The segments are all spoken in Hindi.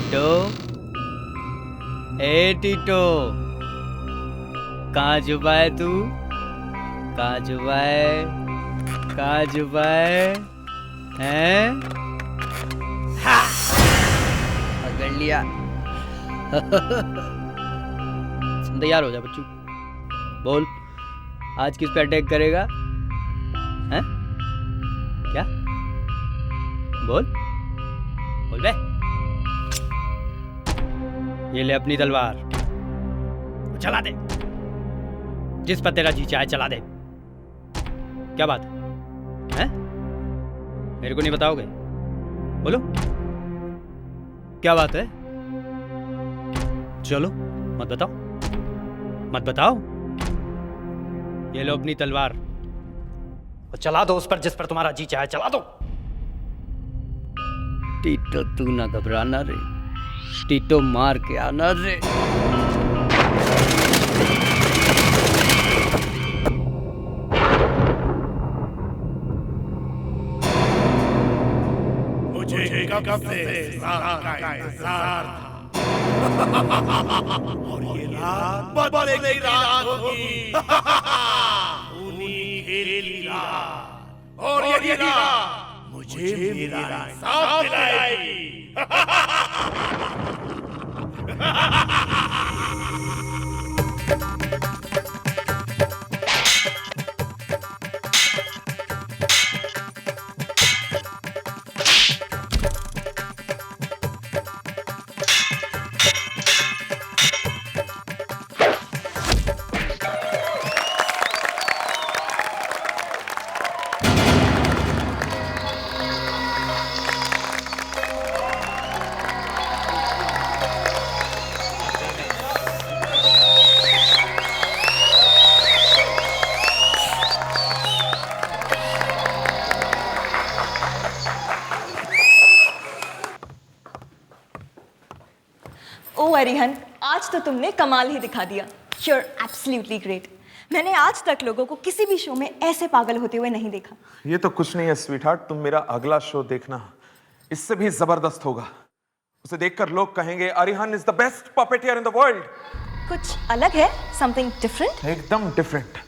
टीटो, ए टीटो, कहाँ छुपा है तू? कहाँ छुपा है? कहाँ छुपा है? पकड़ लिया। तैयार हो जा बच्चू, बोल आज किस पे अटैक करेगा? हैं? क्या? बोल बोल बे। ये ले अपनी तलवार, चला दे, जिस पर तेरा जी चाहे चला दे। क्या बात है? मेरे को नहीं बताओगे? बोलो क्या बात है? चलो मत बताओ, मत बताओ। ये लो अपनी तलवार और चला दो उस पर जिस पर तुम्हारा जी चाहे चला दो। टीटो तू ना घबराना रे, टीटो मार के आना रे। मुझे कब से का इंतजार था और ये रात बदलेगी रात होगी। उन्हीं खेली रात और यही रात मुझे मेरा इंसाफ दिलाएगी। ओ अरिहन, आज तो तुमने कमाल ही दिखा दिया। You're absolutely great. मैंने आज तक लोगों को किसी भी शो में ऐसे पागल होते हुए नहीं देखा। ये तो कुछ नहीं है स्वीटहार्ट, तुम मेरा अगला शो देखना, इससे भी जबरदस्त होगा। उसे देखकर लोग कहेंगे Arihan is the best puppeteer in the world. कुछ अलग है, something different? एकदम डिफरेंट।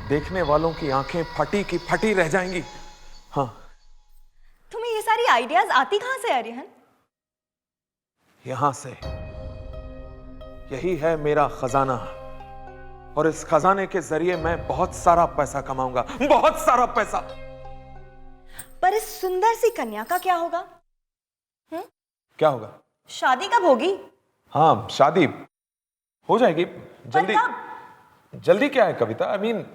देखने वालों की आंखें फटी की फटी रह जाएंगी। हाँ, तुम्हें ये सारी आइडियाज आती कहाँ से अरिहन? यहां से। यही है मेरा खजाना और इस खजाने के जरिए मैं बहुत सारा पैसा कमाऊंगा, बहुत सारा पैसा। पर इस सुंदर सी कन्या का क्या होगा? क्या होगा? शादी कब होगी? हाँ, शादी हो जाएगी जल्दी। पर कब? जल्दी क्या है कविता? आई मीन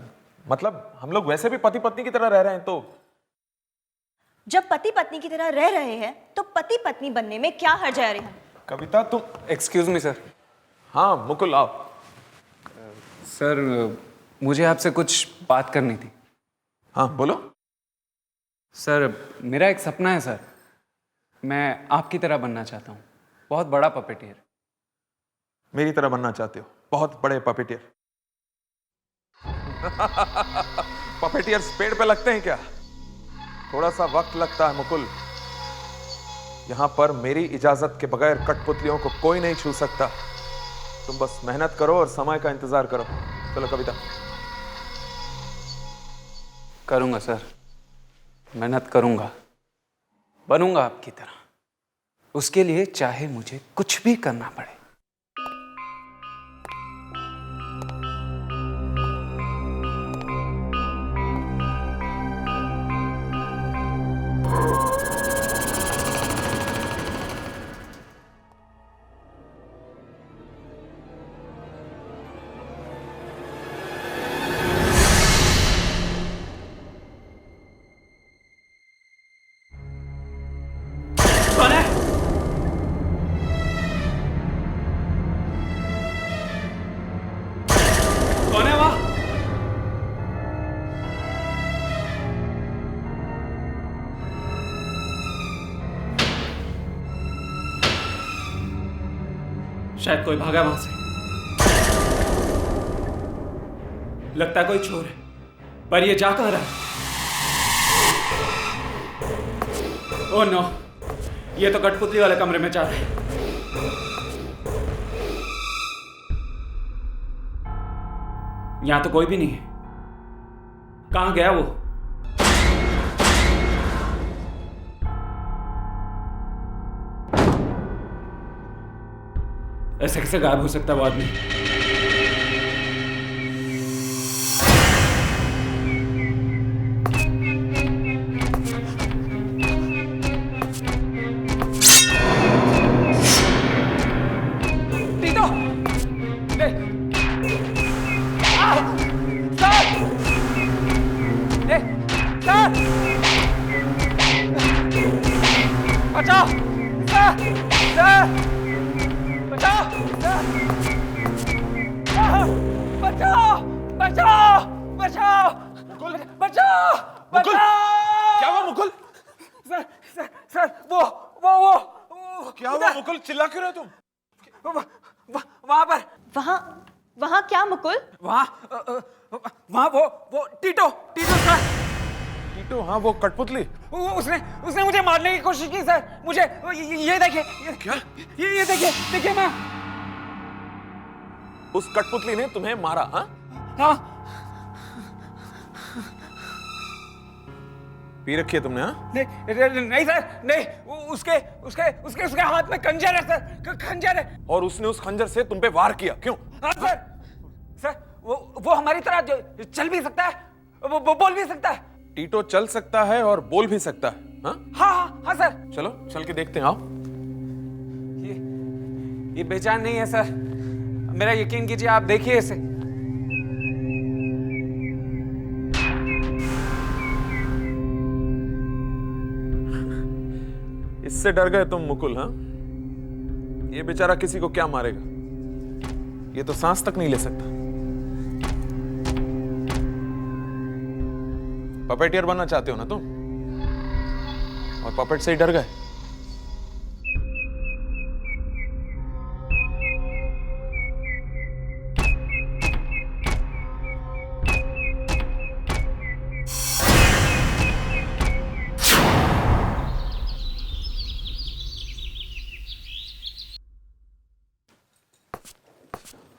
मतलब हम लोग वैसे भी पति पत्नी की तरह रह रहे हैं, तो जब पति पत्नी की तरह रह रहे हैं तो पति पत्नी बनने में क्या हर्ज है अरिहन? कविता तुम। Excuse me sir. हाँ मुकुल आओ। सर मुझे आपसे कुछ बात करनी थी। हाँ बोलो। सर मेरा एक सपना है सर, मैं आपकी तरह बनना चाहता हूँ, बहुत बड़ा पपेटियर। मेरी तरह बनना चाहते हो? बहुत बड़े पपेटियर। पपेटियर्स पेड़ पे लगते हैं क्या? थोड़ा सा वक्त लगता है मुकुल। यहां पर मेरी इजाजत के बगैर कठपुतलियों को कोई नहीं छू सकता। तुम बस मेहनत करो और समय का इंतजार करो। चलो कविता। करूँगा सर, मेहनत करूँगा, बनूंगा आपकी तरह। उसके लिए चाहे मुझे कुछ भी करना पड़े। कौन है? कौन है वहां? शायद कोई भागा वहां से। लगता कोई चोर है, पर ये जा कहां रहा है? ओह नो, ये तो कठपुतली वाले कमरे में जा रहा है। यहाँ तो कोई भी नहीं है। कहाँ गया वो? ऐसे कैसे गायब हो सकता है वो आदमी? टीटो! ले! सर! ले! सर! बचाओ! सर! सर! बचाओ! बचाओ! बचाओ! बचाओ! मुकुल! बचाओ! मुकुल! बचाओ! क्या हुआ मुकुल? सर वो क्या हुआ मुकुल? चिल्ला क्यों रहे तुम? वहां पर, वहाँ वहाँ क्या मुकुल? वहां वो टीटो सर। टीटो? हाँ, वो कठपुतली। उसने मुझे मारने की कोशिश की सर। मुझे ये देखिए। क्या? ये देखिए मैं। उस कठपुतली ने तुम्हें मारा? हाँ? हाँ। पी रखी है तुमने? हाँ? नहीं सर, नहीं। उसके हाथ में खंजर है सर, खंजर है। और उसने उस खंजर से तुम पे वार किया, क्यों? हाँ सर वो हमारी तरह चल भी सकता है, वो बोल भी सकता है। टीटो चल सकता है और बोल भी सकता है? हाँ? हाँ सर। चलो चल के देखते हैं, आओ। ये बेजान नहीं है सर, मेरा यकीन कीजिए, आप देखिए इसे। इससे डर गए तुम मुकुल? हाँ? ये बेचारा किसी को क्या मारेगा? ये तो सांस तक नहीं ले सकता। पपेटियर बनना चाहते हो ना तुम? और पपेट से ही डर गए?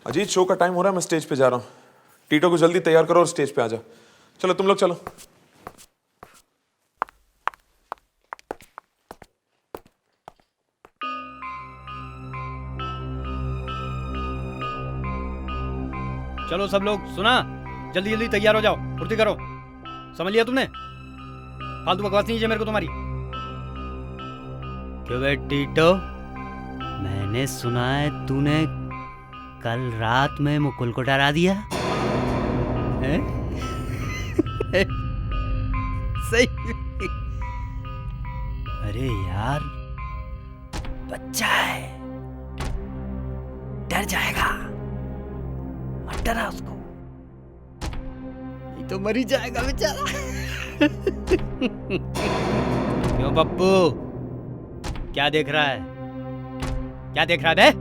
अजीत, शो का टाइम हो रहा है, मैं स्टेज पे जा रहा हूं। टीटो को जल्दी तैयार करो और स्टेज पे आ जाओ। चलो तुम लोग चलो। चलो सब लोग, सुना? जल्दी जल्दी तैयार हो जाओ, फुर्ती करो। समझ लिया तुमने? फालतू बकवास नहीं है मेरे को तुम्हारी। क्यों बे टीटो, मैंने सुना है तूने कल रात में मुकुल को डरा दिया है? सही। अरे यार, बच्चा है, डर जाएगा, मत डरा उसको, नहीं तो मर ही जाएगा बेचारा। क्यों पप्पू, क्या देख रहा है? क्या देख रहा है?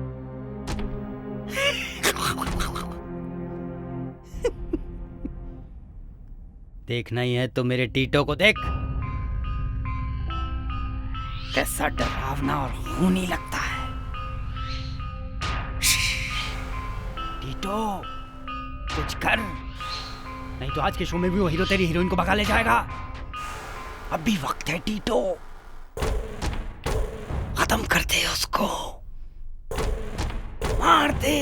देखना ही है तो मेरे टीटो को देख, कैसा डरावना और खूनी लगता है। टीटो, कुछ कर, नहीं तो आज के शो में भी वो हीरो तेरी हीरोइन को भगा ले जाएगा। अब भी वक्त है टीटो, खत्म कर दे उसको, मार दे,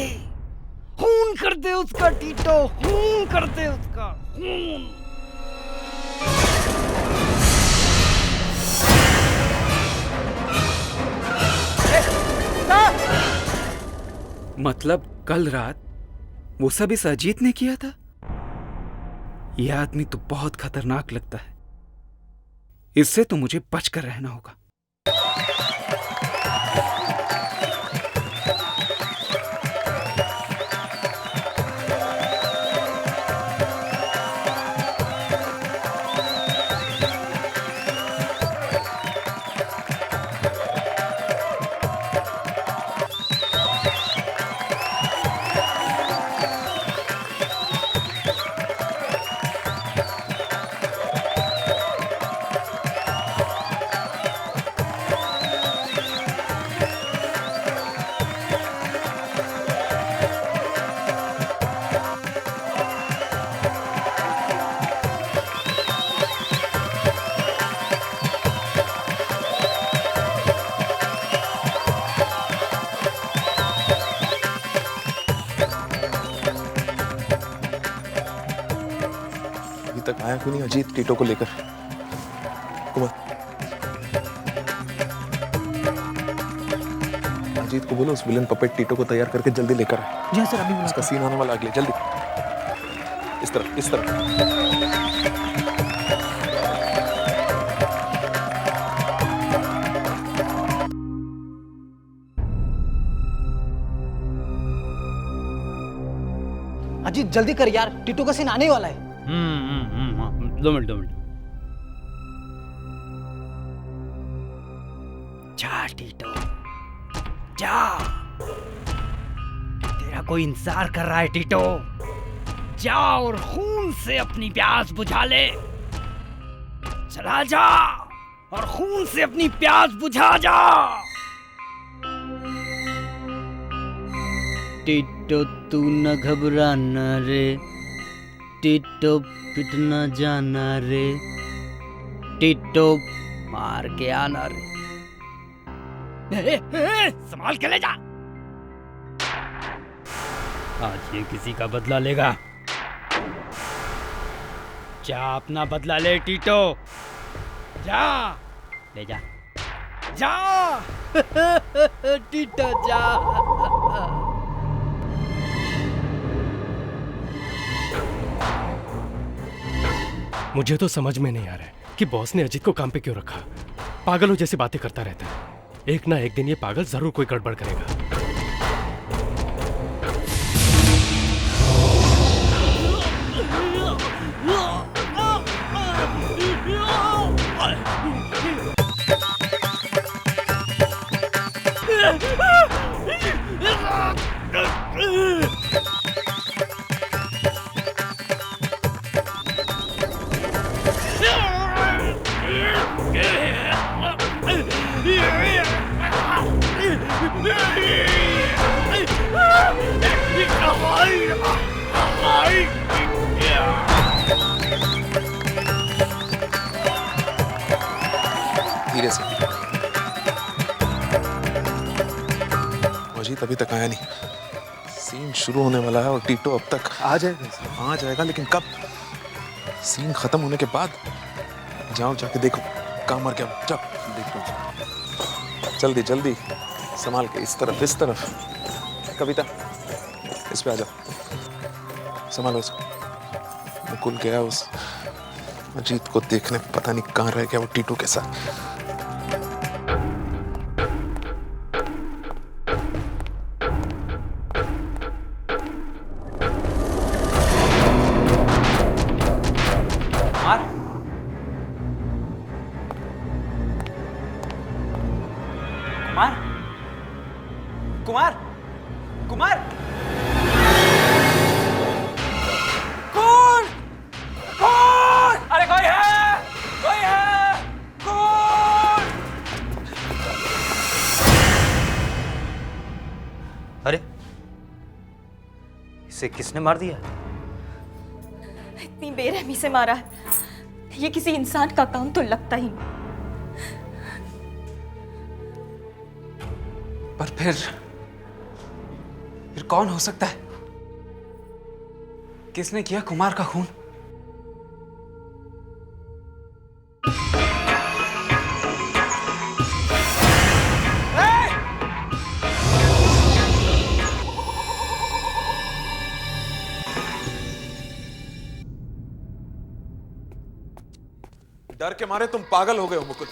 खून कर दे उसका टीटो, खून कर दे उसका खून। मतलब कल रात वो सब इस अजीत ने किया था? यह आदमी तो बहुत खतरनाक लगता है, इससे तो मुझे बचकर रहना होगा। तक आया क्यों नहीं अजीत टीटो को लेकर? कुमार, अजीत को बोलो उस विलन पपेट टीटो को तैयार करके जल्दी लेकर आए। जी सर, अभी उसका सीन आने वाला, अगले जल्दी। इस तरफ, इस तरफ। अजीत जल्दी कर यार, टीटू का सीन आने वाला है। हाँ, 2 मिनट। जा टीटो, जा, तेरा कोई इंतजार कर रहा है टीटो। जा और खून से अपनी प्यास बुझा ले। चला जा और खून से अपनी प्यास बुझा जा। टीटो तू न घबराना रे, टीटो पिट न जाना रे, टीटो मार के आना रे। संभाल के ले जा। आज ये किसी का बदला लेगा। जा अपना बदला ले टीटो, जा, ले जा, जा। टीटो जा। मुझे तो समझ में नहीं आ रहा है कि बॉस ने अजीत को काम पे क्यों रखा। पागलों जैसी बातें करता रहता है। एक ना एक दिन ये पागल जरूर कोई गड़बड़ करेगा। धीरे से। अजीत अभी तक आया नहीं। सीन शुरू होने वाला है और टीटो अब तक आ जाएगा, लेकिन कब? सीन खत्म होने के बाद। जाओ जाके देखो कहाँ मर गया। जाओ देखो, जल्दी जल्दी संभाल के। इस तरफ। कविता, इस पे आ जाओ, संभालो इसको। मुकुल गया उस अजीत को देखने, पता नहीं कहाँ रह गया वो टीटू के साथ। कुमार, अरे कोई है, अरे इसे किसने मार दिया? इतनी बेरहमी से मारा है, ये किसी इंसान का काम तो लगता ही नहीं। पर फिर कौन हो सकता है? किसने किया कुमार का खून? डर के मारे तुम पागल हो गए हो मुकुल।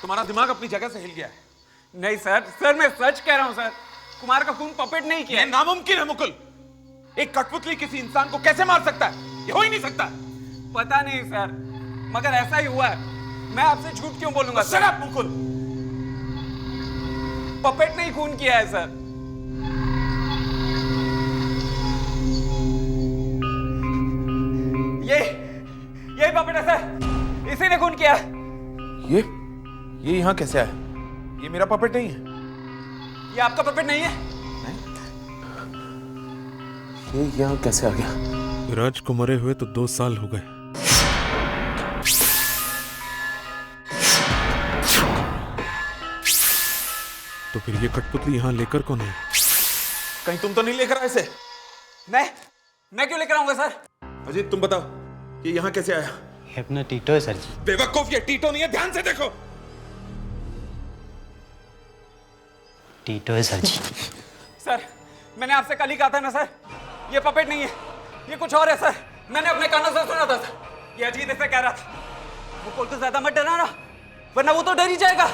तुम्हारा दिमाग अपनी जगह से हिल गया है। नहीं सर, मैं सच कह रहा हूं सर। कुमार का खून पपेट नहीं किया। ये नामुमकिन है मुकुल। एक कठपुतली किसी इंसान को कैसे मार सकता है? ये हो ही नहीं सकता। पता नहीं सर, मगर ऐसा ही हुआ है। मैं आपसे झूठ क्यों बोलूंगा? Shut up Mukul. पपेट नहीं खून किया है सर। ये पपेट है सर, इसी ने खून किया। ये यहाँ कैसे आया? ये मेरा पपेट नहीं है। ये आपका पपेट नहीं है? ये यहाँ कैसे आ गया? विराज को मरे हुए तो 2 साल हो गए। तो फिर ये कठपुतली यहाँ लेकर कौन है? कहीं तुम तो नहीं लेकर आए इसे? मैं क्यों लेकर आऊंगा सर? अजीत तुम बताओ, ये यहाँ कैसे आया? ये अपना टीटो है सर जी। बेवकूफ, ये टीटो नहीं है, ध्यान से देखो। टीटो है सर जी। सर, मैंने आपसे कल ही कहा था ना सर, ये पपेट नहीं है, ये कुछ और है सर। मैंने अपने कानों से सुना था सर। ये अजीत ऐसे कह रहा था। मुकुल को ज्यादा मत डराना, वरना वो तो डर ही जाएगा।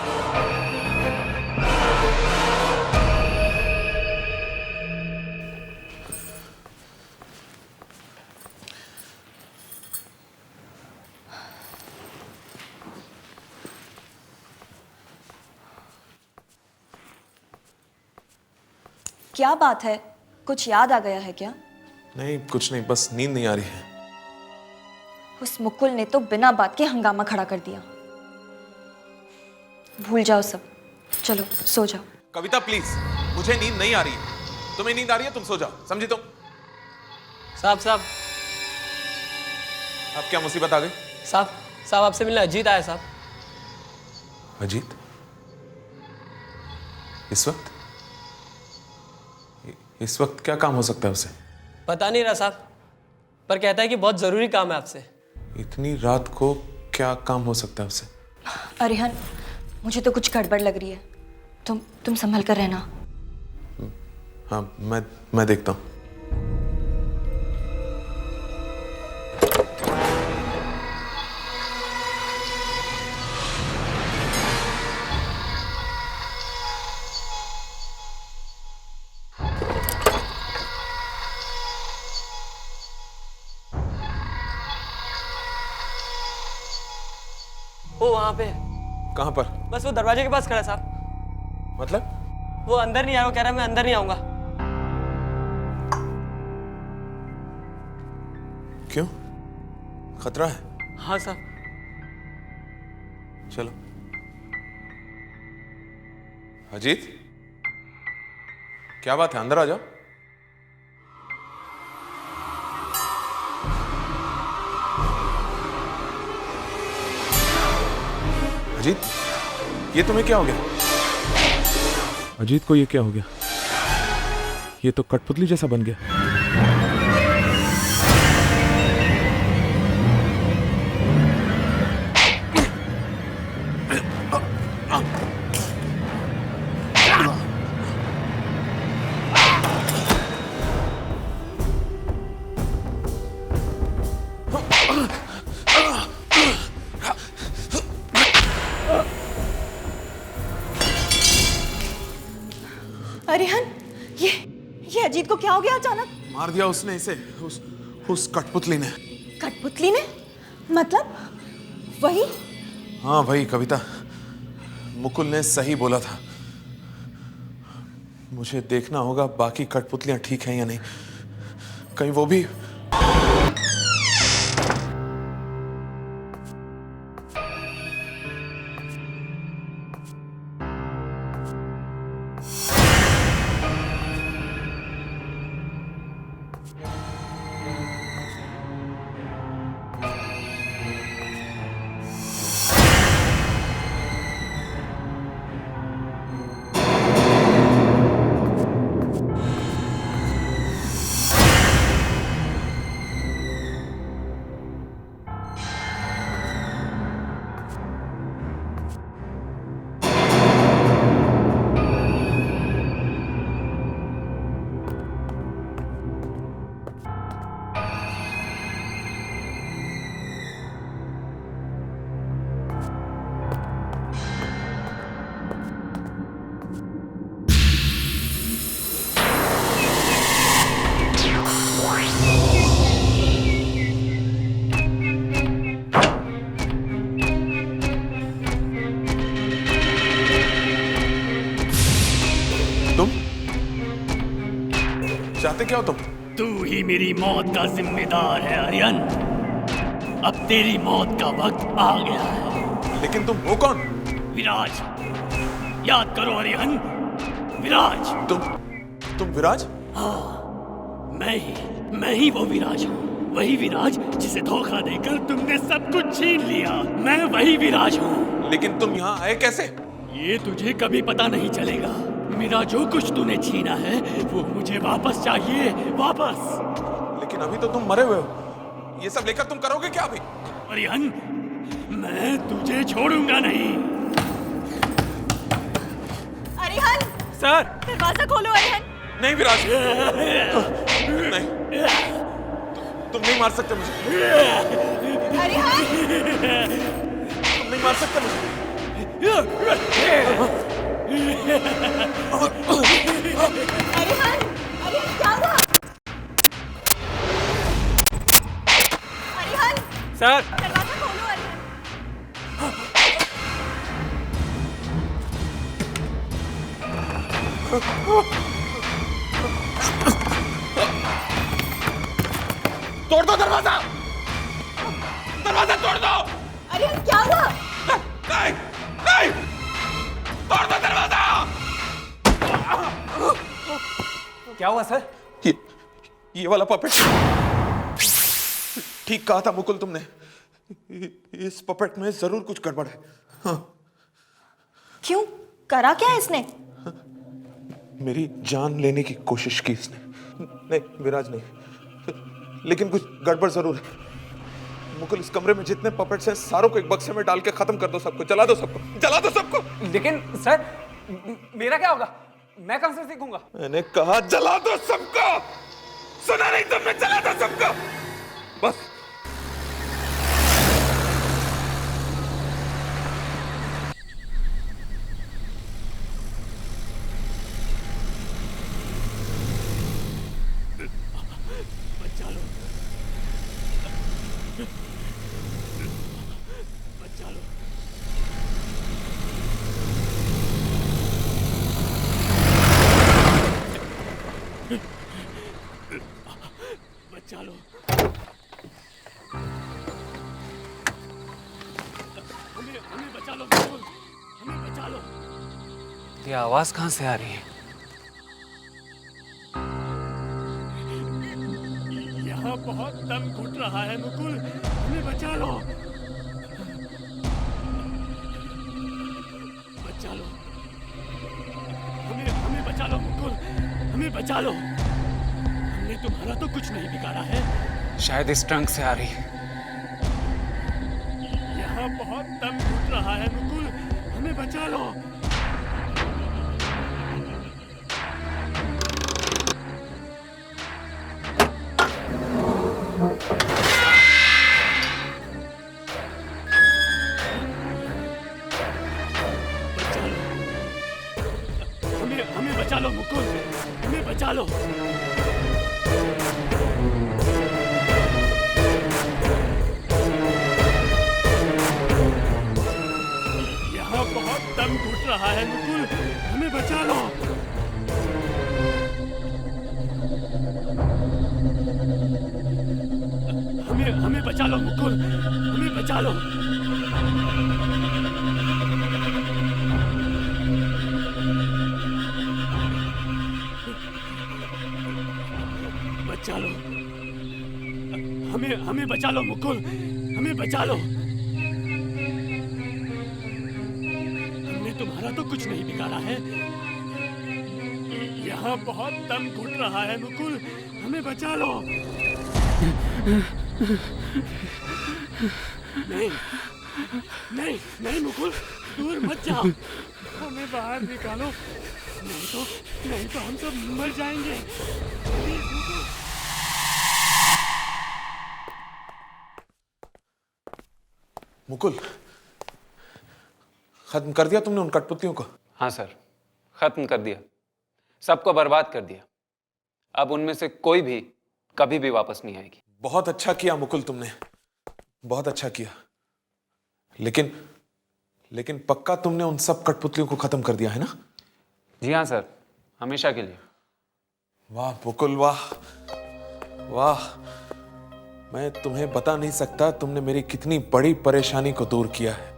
क्या बात है, कुछ याद आ गया है क्या? नहीं, कुछ नहीं, बस नींद नहीं आ रही है। उस मुकुल ने तो बिना बात के हंगामा खड़ा कर दिया। भूल जाओ सब, चलो सो जाओ। कविता प्लीज, मुझे नींद नहीं आ रही है। तुम्हें नींद आ रही है, तुम सो जाओ, समझी तुम? साहब अब क्या मुसीबत आ गई? साहब आपसे मिलने अजीत आया साहब। अजीत? इस वक्त क्या काम हो सकता है उसे? पता नहीं रहा साहब, पर कहता है कि बहुत जरूरी काम है आपसे। इतनी रात को क्या काम हो सकता है उसे? अरिहन, मुझे तो कुछ गड़बड़ लग रही है। तुम संभल कर रहना। हाँ, मैं देखता हूँ। वो वहां पे। कहाँ पर? बस वो दरवाजे के पास खड़ा है साहब। मतलब? वो अंदर नहीं आया, वो कह रहा है मैं अंदर नहीं आऊंगा। क्यों? खतरा है? हाँ साहब। चलो। अजीत, क्या बात है? अंदर आ जाओ। अजीत, ये तुम्हें क्या हो गया? अजीत को ये क्या हो गया? ये तो कठपुतली जैसा बन गया। अरिहन, ये अजीत को क्या हो गया अचानक? मार दिया उसने इसे, उस कठपुतली ने। कठपुतली ने? मतलब वही? हाँ वही कविता, मुकुल ने सही बोला था। मुझे देखना होगा बाकी कठपुतलियां ठीक हैं या नहीं, कहीं वो भी। चाहते क्या हो तुम? तू ही मेरी मौत का जिम्मेदार है अरियन। अब तेरी मौत का वक्त आ गया है। लेकिन तुम हो कौन? विराज, याद करो अरियन, विराज। तुम विराज? हाँ, मैं ही वो विराज हूँ। वही विराज जिसे धोखा देकर तुमने सब कुछ छीन लिया। मैं वही विराज हूँ। लेकिन तुम यहाँ आए कैसे? ये तुझे कभी पता नहीं चलेगा। मेरा जो कुछ तूने छीना है वो मुझे वापस चाहिए, वापस। लेकिन अभी तो तुम मरे हुए हो, ये सब लेकर तुम करोगे क्या अभी? अरिहन, मैं तुझे छोड़ूंगा नहीं। अरिहन, सर दरवाजा खोलो अरिहन। नहीं विराज, नहीं, तुम नहीं मार सकते मुझे। अरिहन, तुम नहीं मार सकते मुझे। अरिहन, अरिहन क्या हुआ? अरिहन, सर दरवाजा खोलो अरिहन। तोड़ दो दरवाजा, दरवाजा तोड़ दो। अरिहन क्या हुआ? नहीं, नहीं, तोड़ दो दरवाजा। क्या हुआ सर? ये वाला पपेट। ठीक कहा था मुकुल तुमने, इस पपेट में जरूर कुछ गड़बड़ है। हाँ। क्यों? करा क्या इसने? मेरी जान लेने की कोशिश की इसने। नहीं विराज नहीं, लेकिन कुछ गड़बड़ जरूर है। मुकुल, इस कमरे में जितने पपेट्स हैं सारों को एक बक्से में डाल के खत्म कर दो, सबको जला दो, सबको जला दो, सबको। लेकिन सर मेरा क्या होगा? मैं कहां से सीखूंगा? मैंने कहा जला दो सबको, सुना नहीं तुमने? जला दो सबको बस। बचा लो, बचा लो। बचा लो, हमें बचा लो, बिल्कुल हमें बचा लो। ये आवाज कहां से आ रही है? यहाँ बहुत दम घुट रहा है मुकुल, हमें बचा लो, बचा लो, हमें बचा लो मुकुल, हमें बचा लो। हमने तुम्हारा तो कुछ नहीं बिगाड़ा है। शायद इस ट्रंक से आ रही है। यहाँ बहुत दम घुट रहा है मुकुल, हमें बचा लो। बचा लो, हमें बचा लो मुकुल, हमें बचा लो। यहाँ बहुत दम घुट रहा है मुकुल, हमें बचा लो। हमें बचा लो मुकुल, हमें बचा लो। बचा लो, हमें बचा लो मुकुल, हमें बचा लो। हमने तुम्हारा तो कुछ नहीं बिगाड़ा है। यहाँ बहुत दम घुट रहा है मुकुल, हमें बचा लो। नहीं, नहीं, नहीं मुकुल, दूर मत जाओ, हमें बाहर निकालो, नहीं तो हम सब मर जाएंगे। प्लीज मुकुल। मुकुल, खत्म कर दिया तुमने उन कठपुतलियों को? हाँ सर, खत्म कर दिया, सबको बर्बाद कर दिया। अब उनमें से कोई भी कभी भी वापस नहीं आएगी। बहुत अच्छा किया मुकुल तुमने, बहुत अच्छा किया। लेकिन पक्का तुमने उन सब कठपुतलियों को खत्म कर दिया है ना? जी हाँ सर, हमेशा के लिए। वाह मुकुल, वाह वाह। मैं तुम्हें बता नहीं सकता तुमने मेरी कितनी बड़ी परेशानी को दूर किया है।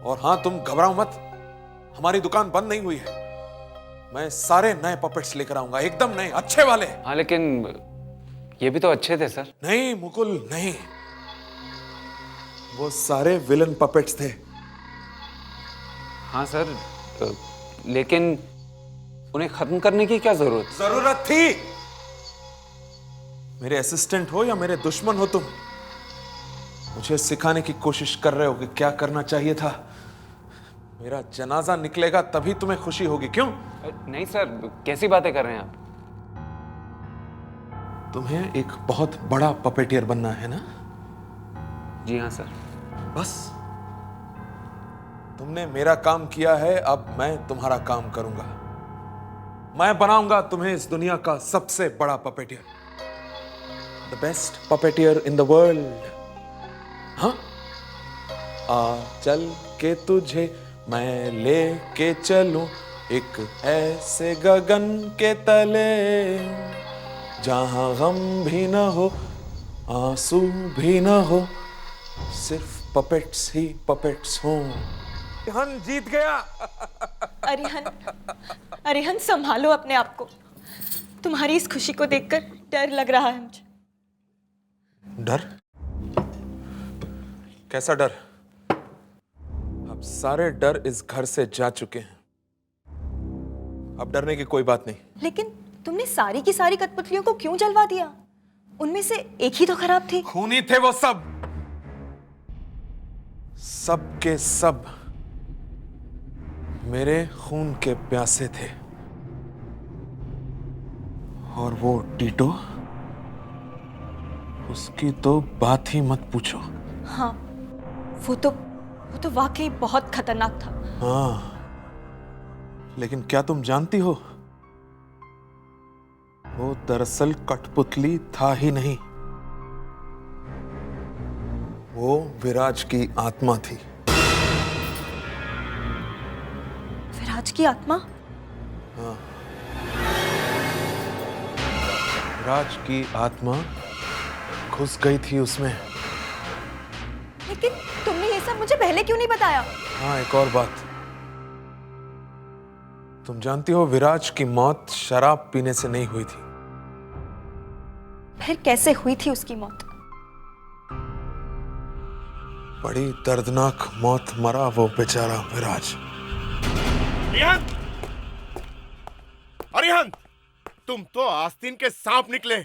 और हाँ, तुम घबराओ मत, हमारी दुकान बंद नहीं हुई है। मैं सारे नए पपेट्स लेकर आऊंगा, एकदम नए, अच्छे वाले। हाँ लेकिन ये भी तो अच्छे थे सर। नहीं मुकुल नहीं, वो सारे विलन पपेट्स थे। हाँ सर, लेकिन उन्हें खत्म करने की क्या जरूरत? जरूरत थी। मेरे असिस्टेंट हो या मेरे दुश्मन हो तुम, मुझे सिखाने की कोशिश कर रहे हो कि क्या करना चाहिए था। मेरा जनाजा निकलेगा तभी तुम्हें खुशी होगी, क्यों? नहीं सर, कैसी बातें कर रहे हैं आप? तुम्हें एक बहुत बड़ा पपेटियर बनना है ना? जी हाँ सर। बस तुमने मेरा काम किया है, अब मैं तुम्हारा काम करूंगा। मैं बनाऊंगा तुम्हें इस दुनिया का सबसे बड़ा puppeteer, the best puppeteer in the world. हाँ, आ चल के तुझे मैं लेके चलूं एक ऐसे गगन के तले, जहां गम भी ना हो आंसू भी ना हो, सिर्फ पपेट्स ही पपेट्स हों। हम जीत गया। अरिहन संभालो अपने आप को। तुम्हारी इस खुशी को देखकर डर लग रहा है मुझे। डर? कैसा डर? अब सारे डर इस घर से जा चुके हैं, अब डरने की कोई बात नहीं। लेकिन तुमने सारी की सारी कठपुतलियों को क्यों जलवा दिया? उनमें से एक ही तो खराब थी। खूनी थे वो सब, सब के सब मेरे खून के प्यासे थे। और वो टीटो, उसकी तो बात ही मत पूछो। हाँ, वो तो वाकई बहुत खतरनाक था। हाँ, लेकिन क्या तुम जानती हो, वो दरअसल कठपुतली था ही नहीं, वो विराज की आत्मा थी। विराज की आत्मा? हाँ, विराज की आत्मा घुस गई थी उसमें। लेकिन तुमने ये सब मुझे पहले क्यों नहीं बताया? हाँ, एक और बात, तुम जानती हो विराज की मौत शराब पीने से नहीं हुई थी। फिर कैसे हुई थी उसकी मौत? बड़ी दर्दनाक मौत मरा वो बेचारा विराज। अरिहंत! अरिहंत! तुम तो आस्तीन के सांप निकले।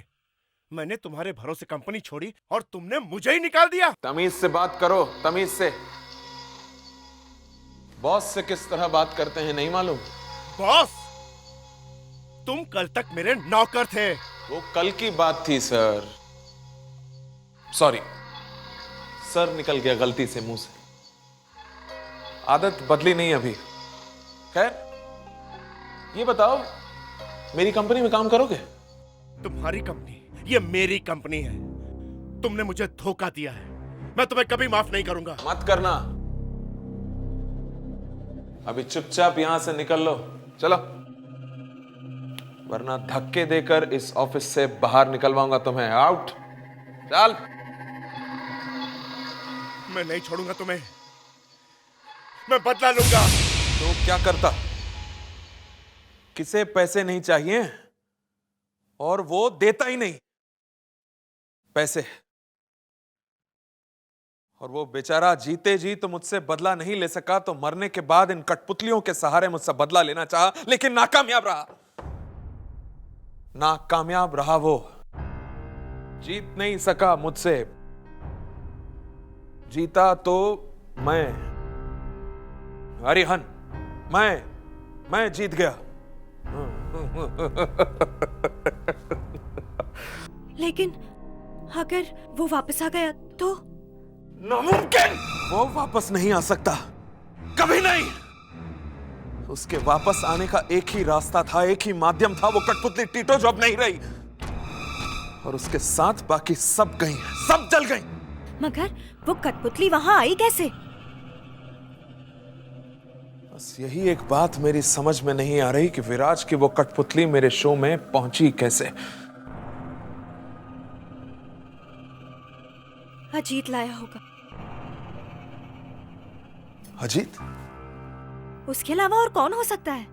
मैंने तुम्हारे भरोसे कंपनी छोड़ी और तुमने मुझे ही निकाल दिया। तमीज से बात करो, तमीज से। बॉस से किस तरह बात करते हैं नहीं मालूम? बॉस, तुम कल तक मेरे नौकर थे। वो कल की बात थी सर। सॉरी सर, निकल गया गलती से मुंह से, आदत बदली नहीं अभी। खैर, ये बताओ, मेरी कंपनी में काम करोगे? तुम्हारी कंपनी, ये मेरी कंपनी है। तुमने मुझे धोखा दिया है, मैं तुम्हें कभी माफ नहीं करूंगा। मत करना, अभी चुपचाप यहां से निकल लो, चलो, वरना धक्के देकर इस ऑफिस से बाहर निकलवाऊंगा तुम्हें। आउट, चल। मैं नहीं छोड़ूंगा तुम्हें, मैं बदला लूंगा। तो क्या करता? किसे पैसे नहीं चाहिए और वो देता ही नहीं पैसे, और वो बेचारा जीते जी तो मुझसे बदला नहीं ले सका, तो मरने के बाद इन कठपुतलियों के सहारे मुझसे बदला लेना चाहा, लेकिन नाकामयाब रहा। नाकामयाब रहा वो, जीत नहीं सका मुझसे। जीता तो मैं, अरिहन, मैं जीत गया। लेकिन अगर वो वापस आ गया तो? नामुमकिन, वो वापस नहीं आ सकता, कभी नहीं। उसके वापस आने का एक ही रास्ता था, एक ही माध्यम था, वो कठपुतली टीटो जो अब नहीं रही, और उसके साथ बाकी सब गई, सब जल गई। मगर वो कठपुतली वहां आई कैसे? बस यही एक बात मेरी समझ में नहीं आ रही कि विराज की वो कठपुतली मेरे शो में पहुंची कैसे। अजीत लाया होगा। अजीत? उसके अलावा और कौन हो सकता है?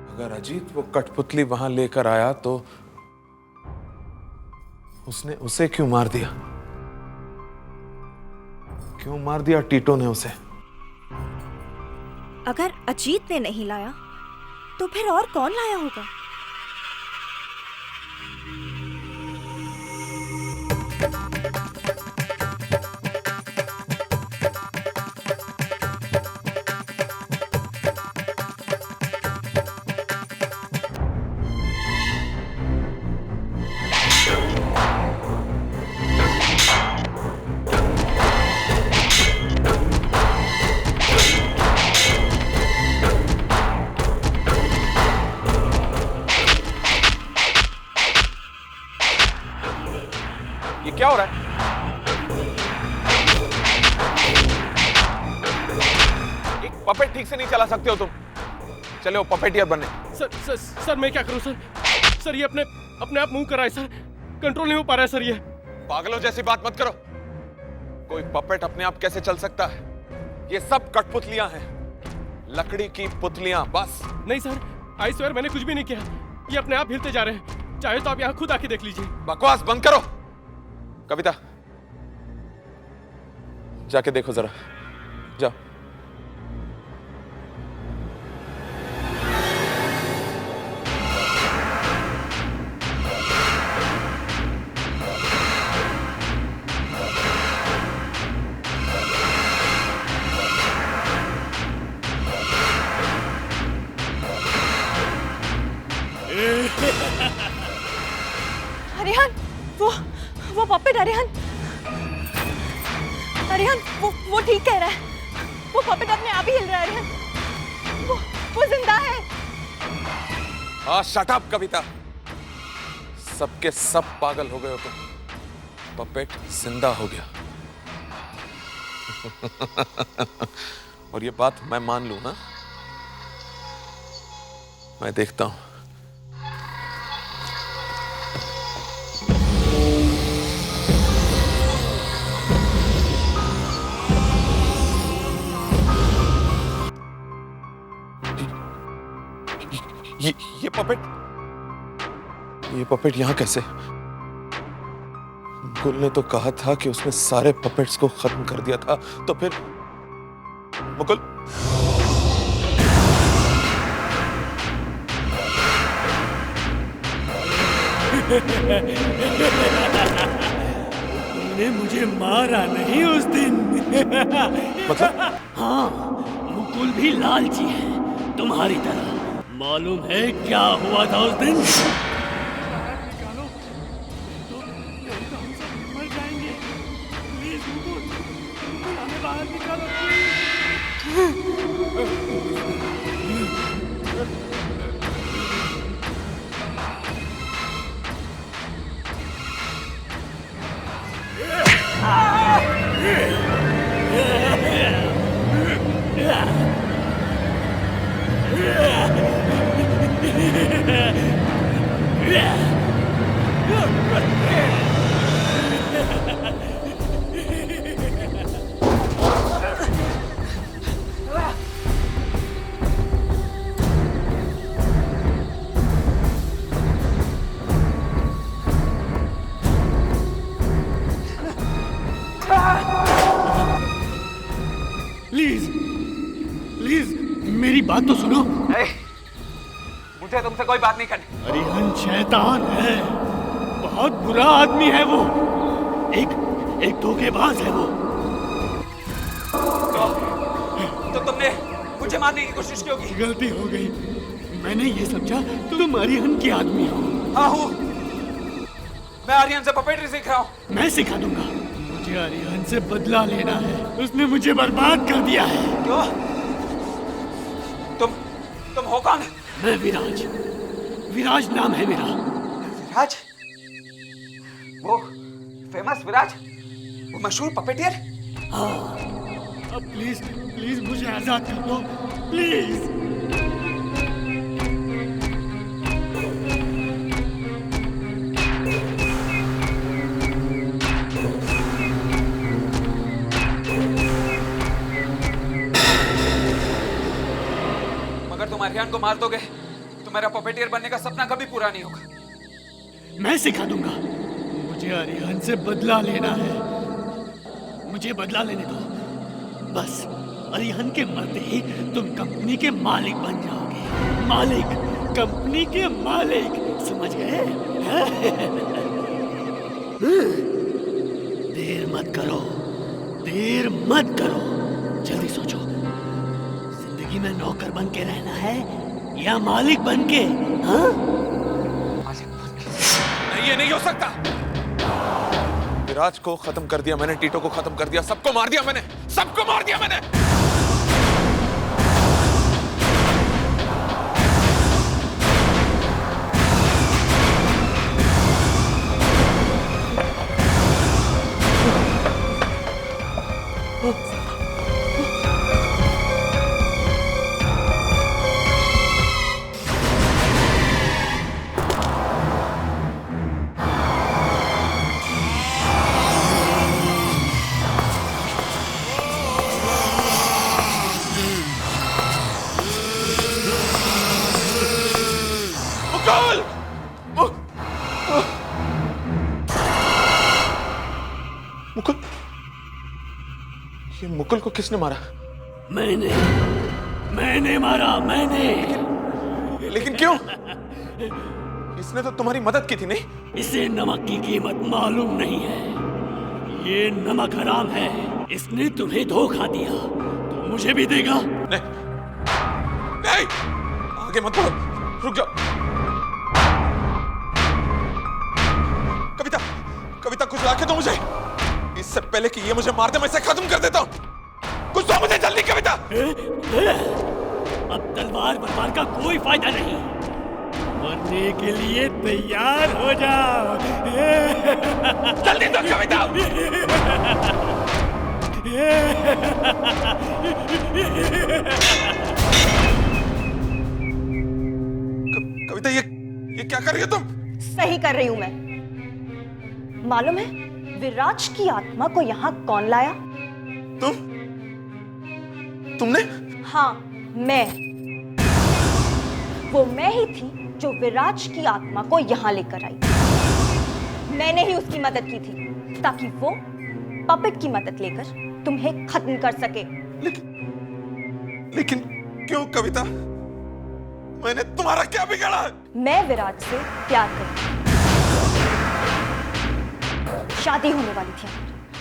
अगर अजीत वो कठपुतली वहां लेकर आया तो उसने उसे क्यों मार दिया? क्यों मार दिया टीटो ने उसे? अगर अजीत ने नहीं लाया तो फिर और कौन लाया होगा? ये क्या हो रहा है? एक पपेट ठीक से नहीं चला सकते हो तुम? चले हो पपेटियर बनने। सर मैं क्या करूं सर? सर ये अपने आप मूव कर रहा है सर, कंट्रोल नहीं हो पा रहा है सर ये। पागलों जैसी बात मत करो। कोई पपेट अपने आप कैसे चल सकता है? ये सब कठपुतलियां हैं, लकड़ी की पुतलियां बस। नहीं सर, आई स्वेयर मैंने कुछ भी नहीं किया, ये अपने आप हिलते जा रहे हैं। चाहे तो आप यहाँ खुद आके देख लीजिए। बकवास बंद करो। कविता जाके देखो जरा, जाओ। अरिहन, वो पपेट अरिहन, अरिहन वो ठीक कह रहा है। वो पपेट अपने आप ही हिल रहा है अरिहन। वो जिंदा है। हाँ शट अप कविता, सबके सब पागल हो गए हो तुम। पपेट जिंदा हो गया। और ये बात मैं मान लूं ना? मैं देखता हूं। ये पपेट यहां कैसे? गुल ने तो कहा था कि उसने सारे पपेट्स को खत्म कर दिया था, तो फिर मुकुल तुमने मुझे मारा नहीं उस दिन। मतलब? हाँ, मुकुल भी लालची है तुम्हारी तरह। मालूम है क्या हुआ था उस दिन? निकालो, नहीं तो हम सब मर जाएंगे। प्लीज मुकुल, हमें बाहर निकालो। प्लीज मेरी बात तो सुनो। मुझे तुमसे कोई बात नहीं करनी। अरिहन शैतान है, बहुत बुरा आदमी है वो। एक धोखेबाज है वो। तो तुमने मुझे मारने की कोशिश क्यों की? गलती हो गई, मैंने ये समझा तुम अरिहन की आदमी हो। हाँ हूँ, मैं अरिहन से पपेटरी सीख रहा हूँ। मैं सिखा दूंगा। मुझे अरिहन से बदला लेना है, उसने मुझे बर्बाद कर दिया है। क्यों? तुम हो कौन? मैं विराज नाम है मेरा। विराज? वो फेमस विराज, वो मशहूर पपेटियर? हाँ, अब प्लीज मुझे आजाद कर दो, प्लीज। मगर तुम अरिहन को मार दोगे तो मेरा पपेटियर बनने का सपना कभी पूरा नहीं होगा। मैं सिखा दूंगा। मुझे अरिहन से बदला लेना है, मुझे बदला लेने दो। बस अरिहन के मरते ही तुम कंपनी के मालिक बन जाओगे। मालिक, कंपनी के मालिक, समझ गए? देर मत करो, जल्दी सोचो। जिंदगी में नौकर बन के रहना है या मालिक बन के? हाँ? नहीं, ये नहीं हो सकता। विराज को खत्म कर दिया मैंने, टीटो को खत्म कर दिया, सबको मार दिया मैंने, सबको मार दिया मैंने। मुकुल, ये मुकुल को किसने मारा? मैंने मारा, मैंने। लेकिन क्यों? इसने तो तुम्हारी मदद की थी, नहीं? इसे नमक की कीमत मालूम नहीं है। ये नमक हराम है। इसने तुम्हें धोखा दिया तो मुझे भी देगा। नहीं, नहीं, आगे मत बढ़ो, रुक जाओ। कविता, कविता कुछ लाके दो मुझे। इससे पहले कि ये मुझे मार दे, मैं इसे खत्म कर देता हूँ। कुछ दो मुझे जल्दी, कविता। अब तलवार बरबार का कोई फायदा नहीं। मरने के लिए तैयार हो जाओ। जल्दी दो कविता। कविता, ये क्या कर रही हो तुम? सही कर रही हूं मैं। मालूम है विराज की आत्मा को यहाँ कौन लाया? तुमने? हाँ, मैं। वो मैं ही थी जो विराज की आत्मा को यहाँ लेकर आई। मैंने ही उसकी मदद की थी ताकि वो पपेट की मदद लेकर तुम्हें खत्म कर सके। लेकिन क्यों कविता? मैंने तुम्हारा क्या बिगाड़ा? मैं विराज से प्यार करती हूँ। शादी होने वाली थी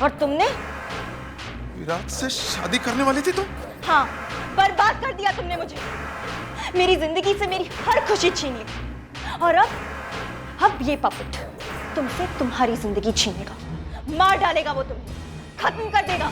और तुमने? विराज से शादी करने वाली थी तुम? हाँ, बर्बाद कर दिया तुमने मुझे। मेरी जिंदगी से मेरी हर खुशी छीन ली। और अब ये पपेट तुमसे तुम्हारी जिंदगी छीनेगा। मार डालेगा वो तुम्हें, खत्म कर देगा।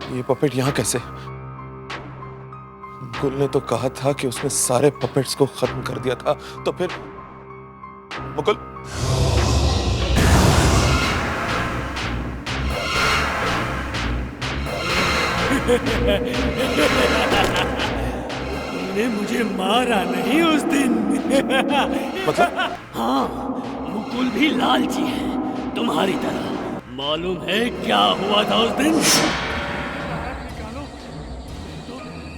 ये पपेट यहाँ कैसे? गुल ने तो कहा था कि उसने सारे पपेट्स को खत्म कर दिया था, तो फिर मुकुल? तुमने मुझे मारा नहीं उस दिन। मतलब? हाँ, मुकुल भी लालची है तुम्हारी तरह। मालूम है क्या हुआ था उस दिन? निकालो,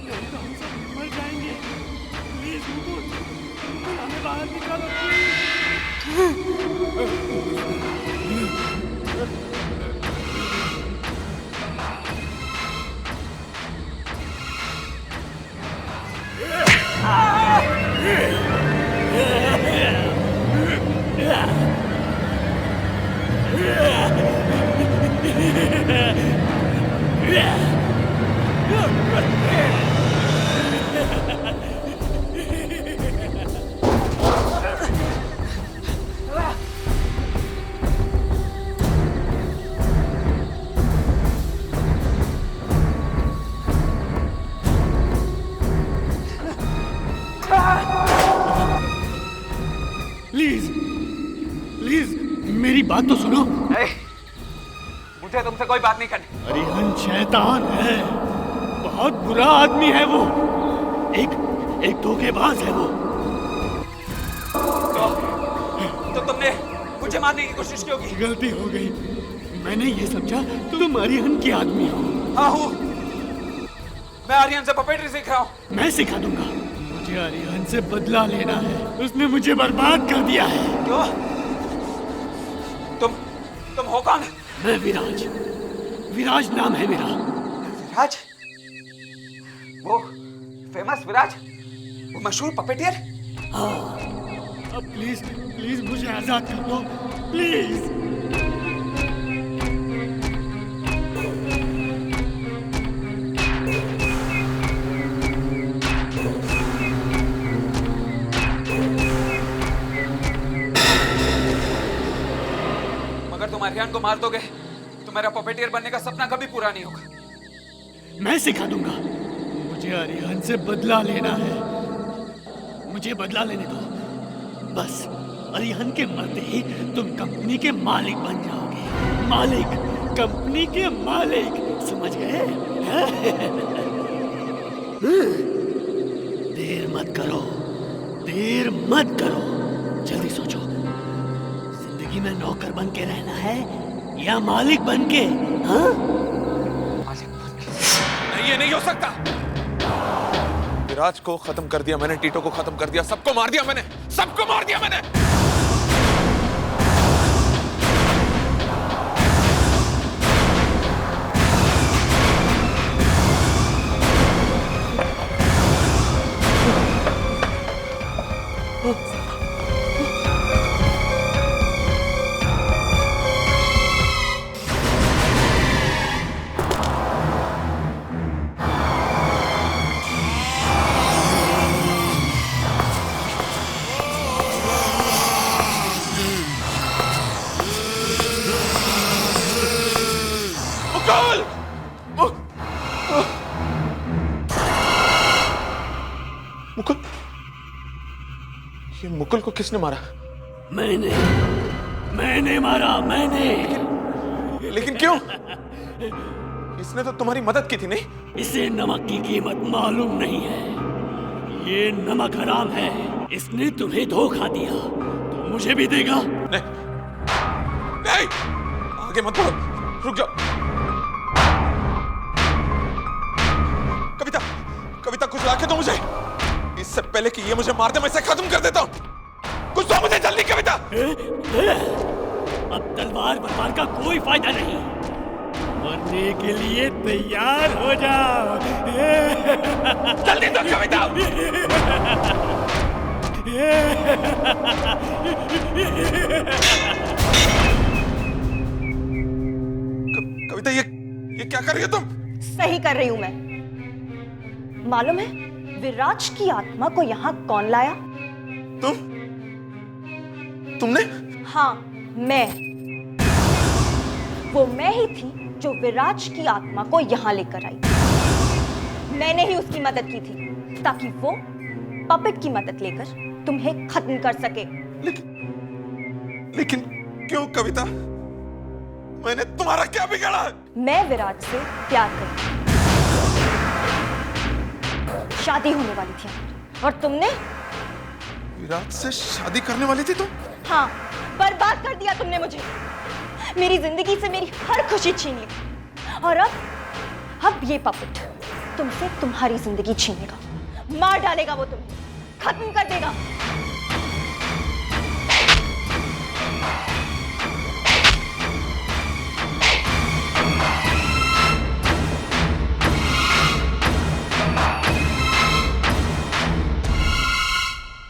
नहीं तो हम सब मर जाएंगे। प्लीज मुकुल, हमें बाहर निकालो प्लीज, प्लीज मेरी बात तो सुनो। मुझे तुमसे कोई बात नहीं करनी। अरिहंत शैतान है, बहुत बुरा आदमी है वो। एक धोखेबाज है वो। तो तुमने मुझे मारने की कोशिश की होगी। गलती हो गई। मैंने ये समझा तुम अरिहंत के आदमी हो। हाँ हूँ। मैं अरिहंत से पपेटरी सीख रहा हूँ। मैं सिखा दूंगा। मुझे अरिहंत से बदला लेना है। उसने मुझे बर्बाद कर दिया है। क्यों? तुम हो कौन? मैं विराज। विराज नाम है मेरा। विराज? वो फेमस विराज? वो मशहूर पपेटियर? हाँ। अब प्लीज, प्लीज मुझे आजाद कर दो, प्लीज। तुम अरिहंत को मार दोगे तो मेरा पपेटियर बनने का सपना कभी पूरा नहीं होगा। मैं सिखा दूंगा। मुझे अरिहंत से बदला लेना है। मुझे बदला लेने दो। बस अरिहंत के मरते ही तुम कंपनी के मालिक बन जाओगे। मालिक, कंपनी के मालिक, समझ गए? देर मत करो, देर मत करो। जल्दी सोचो, जिंदगी में नौकर बन के रहना है या मालिक बन के? हाँ? नहीं, ये नहीं हो सकता। विराज को खत्म कर दिया मैंने, टीटो को खत्म कर दिया, सबको मार दिया मैंने, सबको मार दिया मैंने। मुकुल, ये मुकुल को किसने मारा? मैंने मारा, मैंने। लेकिन क्यों? इसने तो तुम्हारी मदद की थी, नहीं? इसे नमक की कीमत मालूम नहीं है। ये नमक हराम है। इसने तुम्हें धोखा दिया तो मुझे भी देगा। नहीं, नहीं, आगे मत बढ़ो, रुक जाओ। कविता, कविता कुछ लाके दो मुझे। इससे पहले कि ये मुझे मार दे मैं इसे खत्म कर देता हूं। कुछ दो मुझे जल्दी कविता। अब तलवार बलवान का कोई फायदा नहीं। मरने के लिए तैयार हो जाओ। जल्दी दो कविता। कविता, ये क्या कर रही हो तुम? सही कर रही हूं मैं। मालूम है विराज की आत्मा को यहाँ कौन लाया? तुमने? हाँ, मैं। वो मैं ही थी जो विराज की आत्मा को यहाँ लेकर आई। मैंने ही उसकी मदद की थी ताकि वो पपेट की मदद लेकर तुम्हें खत्म कर सके। लेकिन क्यों कविता? मैंने तुम्हारा क्या बिगाड़ा? मैं विराज से प्यार करती हूँ। शादी होने वाली थी हमारी, और तुमने? विराज से शादी करने वाली थी तुम? हाँ, बर्बाद कर दिया तुमने मुझे। मेरी जिंदगी से मेरी हर खुशी छीन ली, और अब ये पपेट तुमसे तुम्हारी जिंदगी छीनेगा, मार डालेगा, वो तुम्हें खत्म कर देगा।